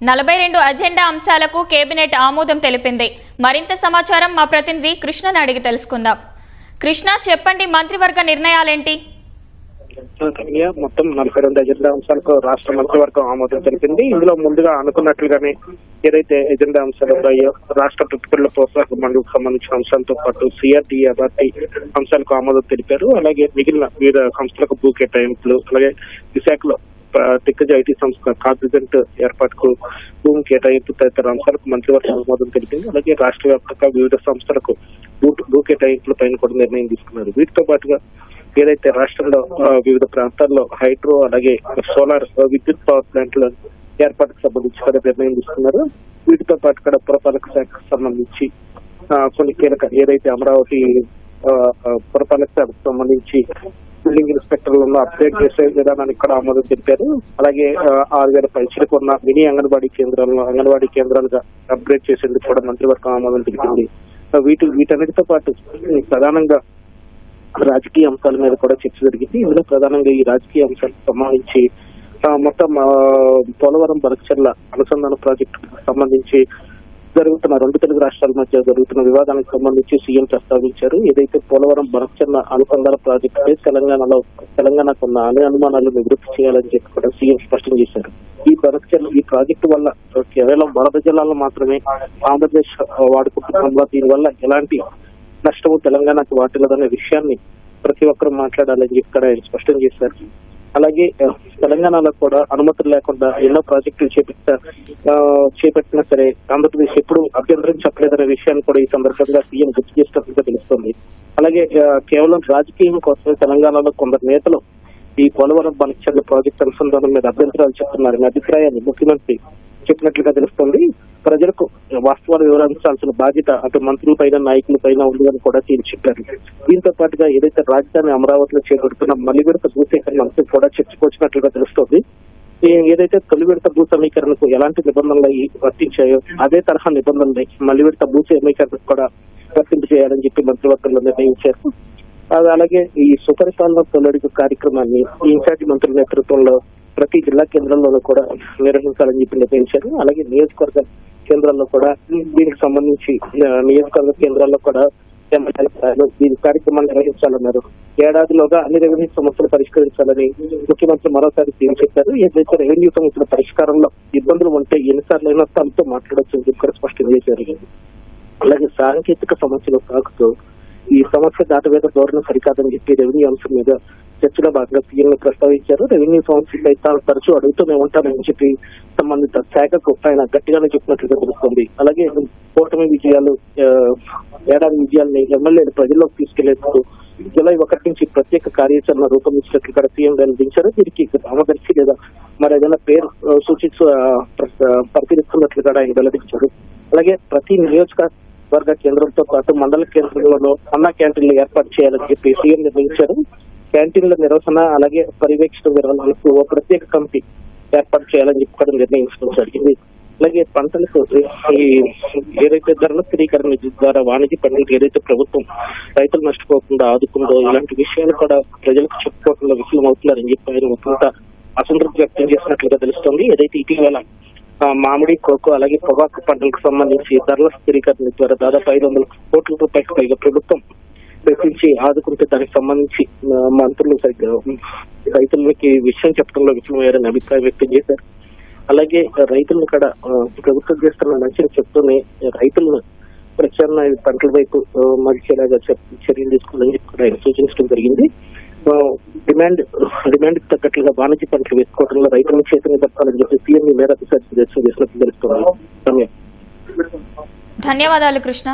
42 agenda అంశాలకు cabinet ఆమోదం తెలిపింది. మరింత సమాచారం మా ప్రతినిధి కృష్ణను అడిగి తెలుసుకుందాం. కృష్ణ, చెప్పండి, మంత్రివర్గ నిర్ణయాలేంటి? మొత్తం 42 ఎజెండా అంశాలకు రాష్ట్ర మంత్రివర్గం ఆమోదం తెలిపింది. ఇందులో ముందుగా అనుకున్నట్లుగానే ఏదైతే ఎజెండా అంశాలు ఉన్నాయో రాష్ట్ర ప్రతిపక్ష ప్రోత్సాహక మండలికి సంబంధించిన అంశాలతో పాటు సిఆర్డీ అథారిటీ అంశాలకు ఆమోదం తెలిపారు. అలాగే మిగిలిన వివిధ సంస్థలకు భూ కేటాయింపులు, అలాగే విశాఖలో దిగ్గజ ఐటీ సంస్థ కాగ్నిజెంట్ ఏర్పాటుకు భూమి కేటాయింపు తదితర అంశాలకు మంత్రివర్గం ఆమోదం తెలిపింది. అలాగే రాష్ట్ర వ్యాప్తంగా వివిధ సంస్థలకు భూ కేటాయింపుల పైన కూడా నిర్ణయం తీసుకున్నారు. వీటితో పాటుగా ఏదైతే రాష్ట్రంలో వివిధ ప్రాంతాల్లో హైడ్రో అలాగే సోలార్ విద్యుత్ పవర్ ప్లాంట్ల ఏర్పాటుకు సంబంధించి కూడా నిర్ణయం తీసుకున్నారు. వీటితో పాటు కూడా పురపాలక శాఖకు సంబంధించి కొన్ని కీలక ఏదైతే అమరావతి పురపాలక శాఖకు సంబంధించి బిల్డింగ్ ఇన్స్పెక్టర్లను అప్గ్రేడ్ చేసే విధానానికి కూడా ఆమోదం తెలిపారు. అలాగే 6,000 పైసలకు ఉన్న మినీ అంగన్వాడీ కేంద్రాలుగా అప్గ్రేడ్ చేసేందుకు కూడా మంత్రివర్గం ఆమోదం తెలిపింది. వీటన్నిటితో పాటు ప్రధానంగా రాజకీయ అంశాల మీద కూడా చర్చ జరిగింది. ఇందులో ప్రధానంగా ఈ రాజకీయ అంశాలకు సంబంధించి మొత్తం పోలవరం బనకచెర్ల అనుసంధాన ప్రాజెక్టు సంబంధించి జరుగుతున్న 2 తెలుగు రాష్ట్రాల మధ్య జరుగుతున్న వివాదానికి సంబంధించి సీఎం ప్రస్తావించారు. ఏదైతే పోలవరం బనకచెర్ల అనుసంధాన ప్రాజెక్టు తెలంగాణకు ఉన్న అనుమానాలు నివృత్తి చేయాలని చెప్పి కూడా సీఎం స్పష్టం చేశారు. ఈ ప్రాజెక్టు వల్ల కేవలం వరద జలాలను మాత్రమే ఆంధ్రప్రదేశ్ వాడుకుంటున్న దీనివల్ల ఎలాంటి నష్టము తెలంగాణకు వాటిల్లదనే విషయాన్ని ప్రతి ఒక్కరూ మాట్లాడాలని చెప్పి కూడా ఆయన స్పష్టం చేశారు. అలాగే తెలంగాణలో కూడా అనుమతులు లేకుండా ఎన్నో ప్రాజెక్టులు చేపట్టినా సరే ఆంధ్రప్రదేశ్ ఎప్పుడు అభ్యంతరం చెప్పలేదనే విషయాన్ని కూడా ఈ సందర్భంగా సీఎం గుర్తు చేసినట్లుగా తెలుస్తోంది. అలాగే కేవలం రాజకీయం కోసమే తెలంగాణలో కొందరు నేతలు ఈ పోలవరం బనకచెర్ల ప్రాజెక్టు అనుసంధానం మీద అభ్యంతరాలు చెప్తున్నారనే అభిప్రాయాన్ని ముఖ్యమంత్రి చెప్పినట్లుగా తెలుస్తోంది. ప్రజలకు వాస్తవాలు వివరించాల్సిన బాధ్యత అటు మంత్రుల పైన నాయకుల పైన ఉందని కూడా చెప్పారు. దీంతో పాటుగా ఏదైతే రాజధాని అమరావతిలో చేపడుతున్న మళ్లీ విడత భూసేకరణ అంశం కూడా చర్చకొచ్చినట్లుగా తెలుస్తోంది. ఏదైతే తొలి విడత భూ సమీకరణకు ఎలాంటి నిబంధనలు వర్తించాయో అదే తరహా నిబంధనలు మళ్లీ విడత భూ సమీకరణకు కూడా వర్తింపు చేయాలని చెప్పి మంత్రివర్గంలో నిర్ణయించారు. అలాగే ఈ సుపరిపాలన తొలడుగు కార్యక్రమాన్ని ఇన్ఛార్జి మంత్రుల నేతృత్వంలో ప్రతి జిల్లా కేంద్రంలో కూడా నిర్వహించాలని చెప్పి నిర్ణయించారు. అలాగే నియోజకవర్గ కేంద్రాల్లో కూడా దీనికి సంబంధించి నియోజకవర్గ కేంద్రాల్లో కూడా ఈ కార్యక్రమాన్ని నిర్వహించాలన్నారు. ఏడాదిలోగా అన్ని రెవెన్యూ సమస్యలు పరిష్కరించాలని ముఖ్యమంత్రి మరోసారి చెప్పారు. ఏదైతే రెవెన్యూ సమస్యల పరిష్కారంలో ఇబ్బందులు ఉంటే ఎన్నిసార్లైనా తమతో మాట్లాడొచ్చని చెప్పి కూడా స్పష్టం చేశారు. అలాగే సాంకేతిక సమస్యలు సాగుతూ ఈ సమస్య దాటవేత ధోరణి సరికాదని చెప్పి రెవెన్యూ అంశం మీద చర్చలో భాగంగా సీఎం ప్రస్తావించారు. రెవెన్యూ సమస్యపై తాను తరచూ అడుగుతూనే ఉంటానని చెప్పి సంబంధిత శాఖకు ఆయన గట్టిగానే చెప్పినట్లుగా తెలుస్తుంది. అలాగే కూటమి విజయాలు, ఏడాది విజయాల్ని ఎమ్మెల్యేలు ప్రజల్లోకి తీసుకెళ్లేందుకు జూలై 1 నుంచి ప్రత్యేక కార్యాచరణ రూపొందించినట్లు కూడా సీఎం వెల్లడించారు. దీనికి రామదర్శి లేదా మరి ఏదైనా పేరు సూచించు పరిశీలిస్తున్నట్లు కూడా ఆయన వెల్లడించారు. అలాగే ప్రతి నియోజకవర్గ కేంద్రంతో పాటు మండల కేంద్రంలోనూ అన్నా క్యాంటీన్లు ఏర్పాటు చేయాలని చెప్పి సీఎం నిర్ణయించారు. క్యాంటీన్ల నిర్వహణ అలాగే పర్యవేక్షణ నిర్వహణకు ఓ ప్రత్యేక కమిటీ ఏర్పాటు చేయాలని చెప్పి కూడా నిర్ణయించడం జరిగింది. అలాగే పంటలకు ఏదైతే ధరల స్థిరీకరణ ద్వారా వాణిజ్య పంటలకు ఏదైతే ప్రభుత్వం రైతులు నష్టపోకుండా ఆదుకుందో ఇలాంటి విషయాలు కూడా ప్రజలకు చెప్పుకోవడంలో విఫలం అవుతున్నారని చెప్పి ఆయన కొంత అసంతృప్తి వ్యక్తం చేసినట్లుగా తెలుస్తోంది. ఏదైతే ఇటీవల మామిడి, కోకో అలాగే పొగాకు పంటలకు సంబంధించి ధరల స్థిరీకరణ ద్వారా దాదాపు 500 కోట్ల రూపాయలకు పైగా ప్రభుత్వం వెచ్చించి ఆదుకుంటే దానికి సంబంధించి మంత్రులు రైతులకి విషయం చెప్పడంలో విఫలమయ్యారని అభిప్రాయం వ్యక్తం చేశారు. అలాగే రైతులను కూడా ప్రభుత్వం చేస్తున్న మంచిని చెప్తూనే రైతులను ప్రత్యామ్నాయ పంటల వైపు మరిచేలాగా చర్యలు తీసుకోవాలని చెప్పి కూడా ఆయన సూచించడం జరిగింది. డిమాండ్ తగ్గట్లుగా వాణిజ్య పంటలు వేసుకోవడంలో రైతులను చైతన్య పరచాలని చెప్పి సీఎం మేరకు చేసినట్లు తెలుస్తుంది. ధన్యవాదాలు కృష్ణ.